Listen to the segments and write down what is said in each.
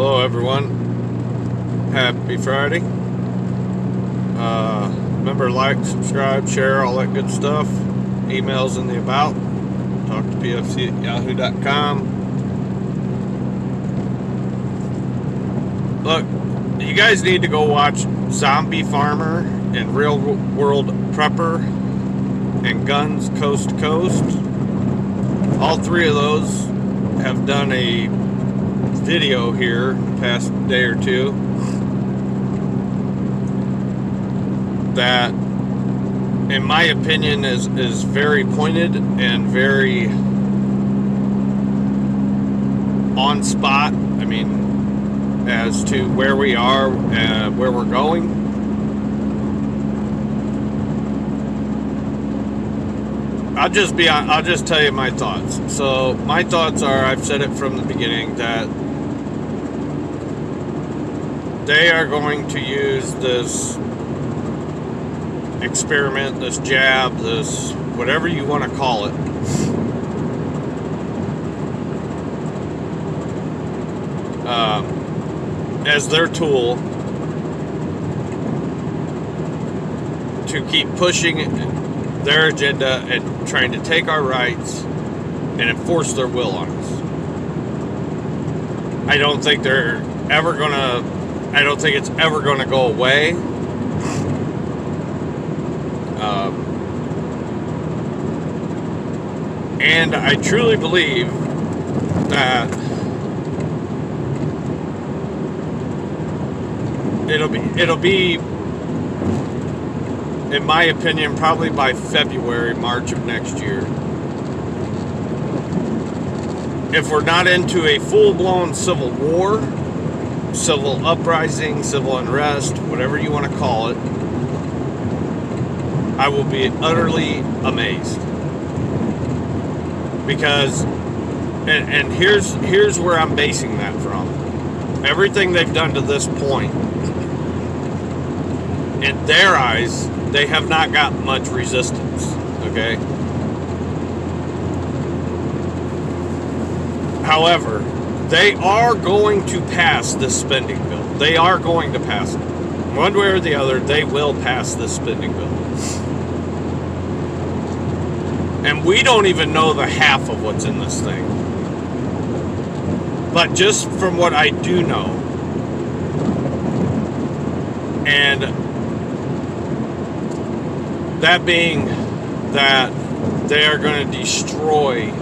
Hello everyone, happy Friday. Remember, like, subscribe, share, all that good stuff. Emails in the about. Talk to pfc@yahoo.com. Look, you guys need to go watch Zombie Farmer and Real World Prepper and Guns Coast to Coast. All three of those have done a video here the past day or two that, in my opinion, is very pointed and very on spot. I mean, as to where we are and where we're going. I'll just tell you my thoughts. So my thoughts are, I've said it from the beginning, that they are going to use this experiment, this jab, this whatever you want to call it, as their tool to keep pushing their agenda and trying to take our rights and enforce their will on us. I don't think it's ever gonna go away. And I truly believe that it'll be, in my opinion, probably by February, March of next year. If we're not into a full-blown civil war, civil uprising, civil unrest, whatever you want to call it, I will be utterly amazed. Because, and here's where I'm basing that from. Everything they've done to this point, in their eyes, they have not got much resistance, okay? However, they are going to pass this spending bill. They are going to pass it. One way or the other, they will pass this spending bill. And we don't even know the half of what's in this thing. But just from what I do know, and that being that they are going to destroy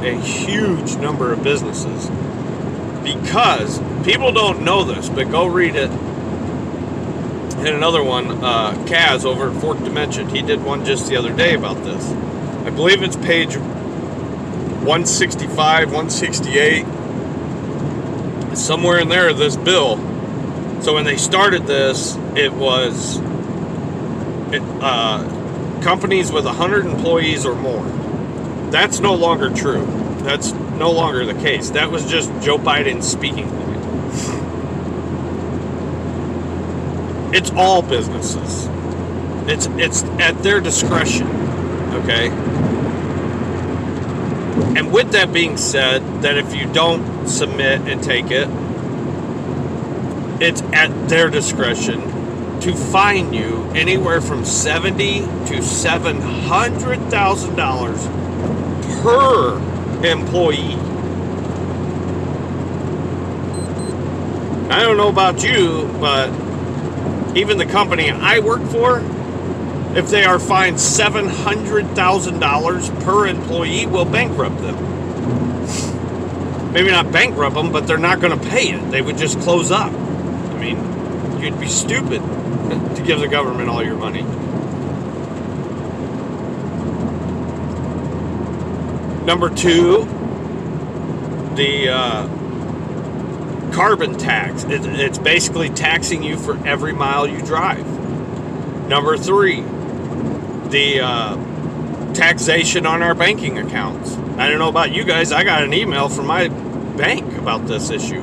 a huge number of businesses, because people don't know this, but go read it. And another one, Kaz over at Fourth Dimension, he did one just the other day about this. I believe it's page 165, 168, somewhere in there, this bill. So when they started this, it was companies with 100 employees or more. That's no longer true. That's no longer the case. That was just Joe Biden's speaking point. It's all businesses. It's at their discretion, okay? And with that being said, that if you don't submit and take it, it's at their discretion to fine you anywhere from $70,000 to $700,000 per employee. I don't know about you, but even the company I work for, if they are fined $700,000 per employee, will bankrupt them. Maybe not bankrupt them, but they're not going to pay it. They would just close up. I mean, you'd be stupid to give the government all your money. Number two, the carbon tax. It's basically taxing you for every mile you drive. Number three, the taxation on our banking accounts. I don't know about you guys, I got an email from my bank about this issue.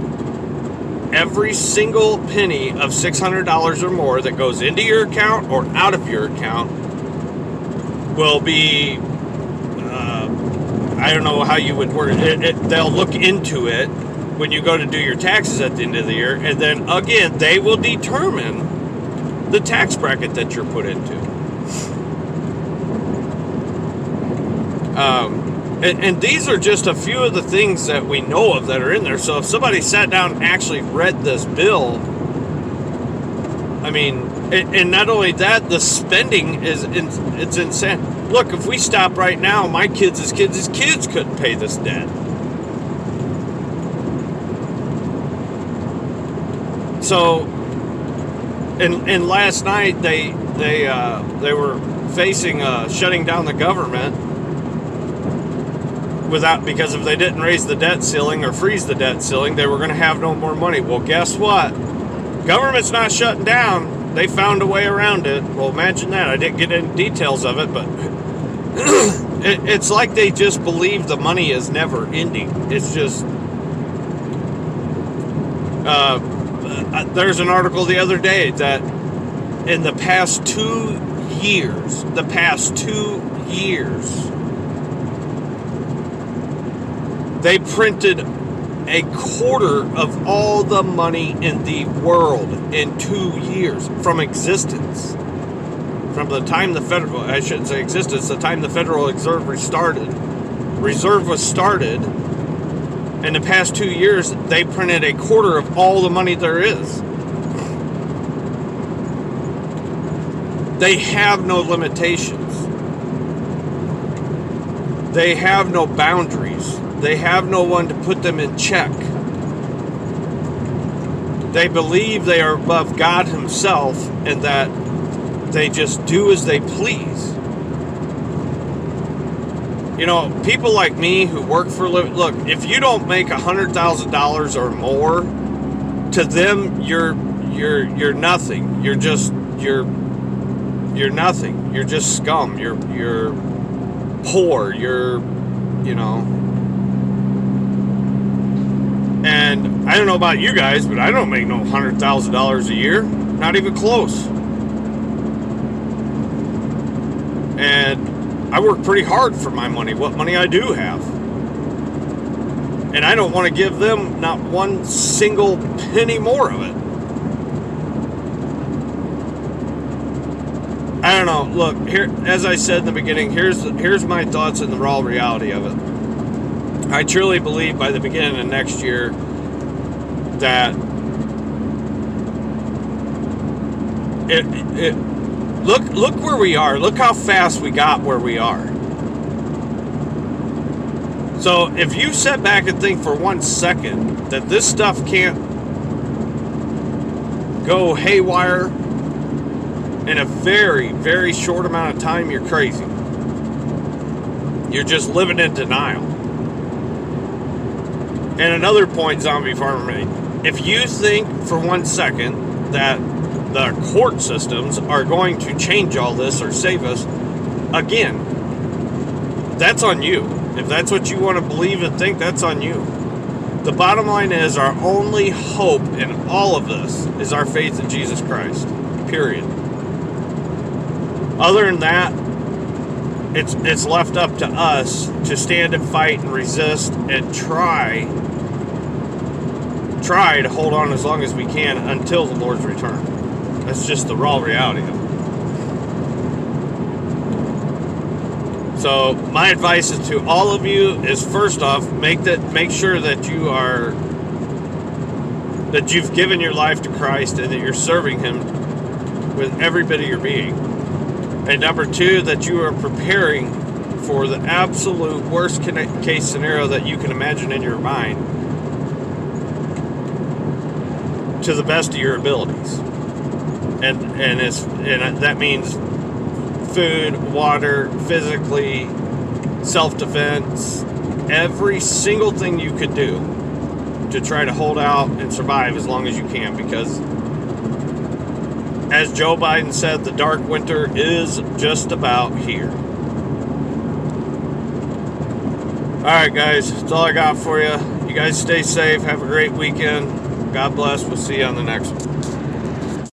Every single penny of $600 or more that goes into your account or out of your account will be, I don't know how you would word it. They'll look into it when you go to do your taxes at the end of the year, and then again, they will determine the tax bracket that you're put into. And these are just a few of the things that we know of that are in there. So if somebody sat down and actually read this bill, I mean, and not only that, the spending it's insane. Look, if we stop right now, my kids' kids couldn't pay this debt. So, and last night they were facing shutting down the government because if they didn't raise the debt ceiling or freeze the debt ceiling, they were going to have no more money. Well, guess what? Government's not shutting down. They found a way around it. Well, imagine that. I didn't get any details of it, but it's like they just believe the money is never ending. It's just there's an article the other day that in the past 2 years, they printed a quarter of all the money in the world in 2 years from existence. From the time the Federal, I shouldn't say existence, the time the Federal Reserve was started, in the past 2 years, they printed a quarter of all the money there is. They have no limitations. They have no boundaries. They have no one to put them in check. They believe they are above God Himself and that they just do as they please. You know, people like me who work for a living, look, if you don't make $100,000 or more, to them you're nothing. You're nothing. You're just scum. You're poor. You know. And I don't know about you guys, but I don't make no $100,000 a year. Not even close. And I work pretty hard for my money, what money I do have. And I don't want to give them not one single penny more of it. I don't know. Look, here, as I said in the beginning, here's my thoughts and the raw reality of it. I truly believe by the beginning of next year that look where we are. Look how fast we got where we are. So if you sit back and think for 1 second that this stuff can't go haywire in a very, very short amount of time, you're crazy. You're just living in denial. And another point Zombie Farmer made. If you think for 1 second that the court systems are going to change all this or save us, again, that's on you. If that's what you want to believe and think, that's on you. The bottom line is our only hope in all of this is our faith in Jesus Christ. Period. Other than that, it's left up to us to stand and fight and resist and try to hold on as long as we can until the Lord's return. That's just the raw reality of it. So my advice is to all of you is, first off, make sure that you've given your life to Christ and that you're serving Him with every bit of your being. And number two, that you are preparing for the absolute worst case scenario that you can imagine in your mind to the best of your abilities. And that means food, water, physically, self-defense, every single thing you could do to try to hold out and survive as long as you can, because as Joe Biden said, the dark winter is just about here. Alright guys, that's all I got for you. You guys stay safe, have a great weekend. God bless, we'll see you on the next one.